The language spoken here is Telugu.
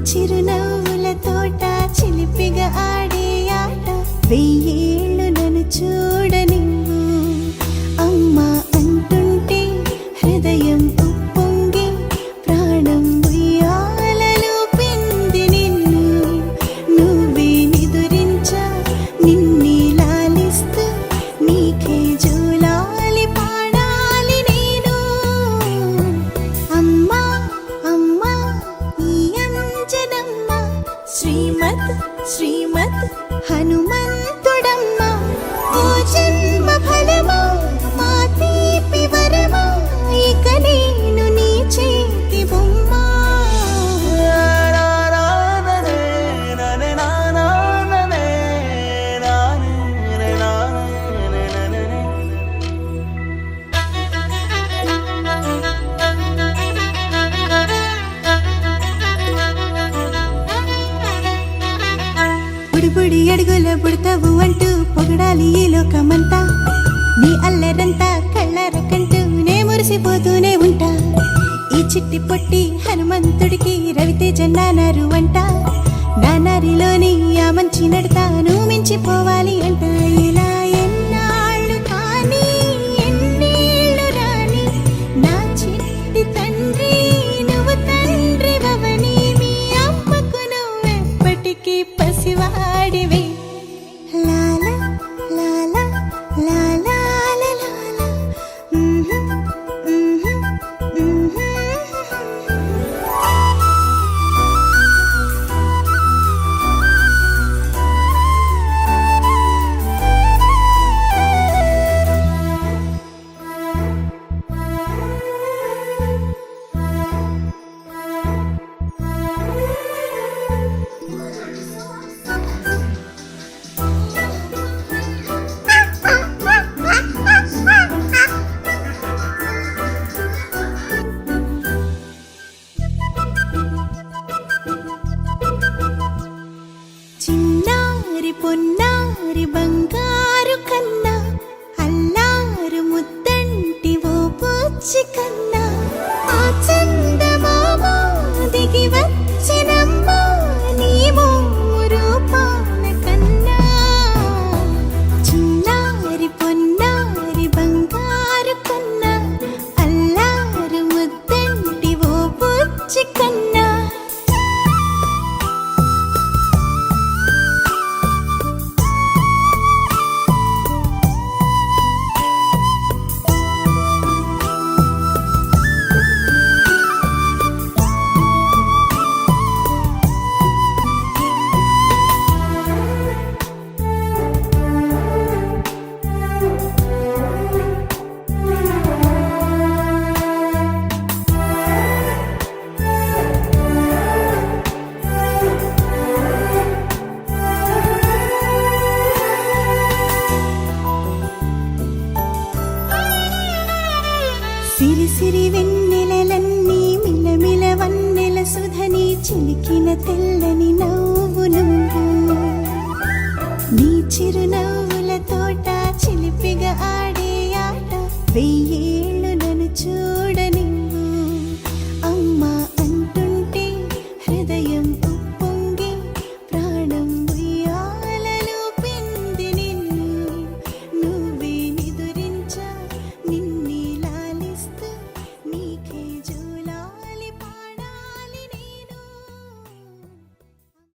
చిరునవ్వుల తోట చిలిపిగా ఆడే ఆట వెయ్యేళ్ళు నన్ను చూడనివ్వు అమ్మా అంటుంటే హృదయం ఉప్పొంగి ప్రాణం ఉయ్యాలలో పింది నిన్ను నువ్వే నిదురించా నిన్నే లాలిస్తూ నీకే జోలాలి పాడాలి నేను అమ్మా అమ్మా ఈ అంజనమ్మ శ్రీమత్ శ్రీమత్ హనుమంతుడమ్మ ఓ జన్మ ఫలమా మా తీపి వరమా ఇక నేను నీ చేతి బొమ్మ బుడిబుడి అడుగుల బుడతావు అంటూ పొగడాలి ఈ లోకమంతా నీ అల్లరంతా కళ్ళారకంటూ నే మురిసిపోతూనే ఉంటా ఈ చిట్టి పొట్టి హనుమంతుడికి రవితేజ నానారు అంట నానారిలోని ఆ మంచి నడతాను మించిపోవాలి అంట ఇలా ఎన్నాళ్ళు కానీ ఎన్నేళ్ళు రాని నా చిట్టి తండ్రి నువ్వు తండ్రి భవని మీ అమ్మకు నువ్వెప్పటికీ పసివాడివి లాలా లాలా లాలా లాలా చిన్నారి పొన్నారి బంగారు కన్నా అల్లారు ముద్దంటి ఓ పూచి కన్నా ఆ చందమామ దిగి వచ్చినమ్మా నీ మోము రూపాల కన్నా చిన్నారి పొన్నారి బంగారు కన్నా అల్లారు ముద్దంటి ఓ పూచి కన్నా సిరి సిరి వెన్నెలలన్నీ మిలమిల వన్నెల సుధని చిలికిన తెల్లని నవ్వు నువ్వు నీ చిరునవ్వుల తోట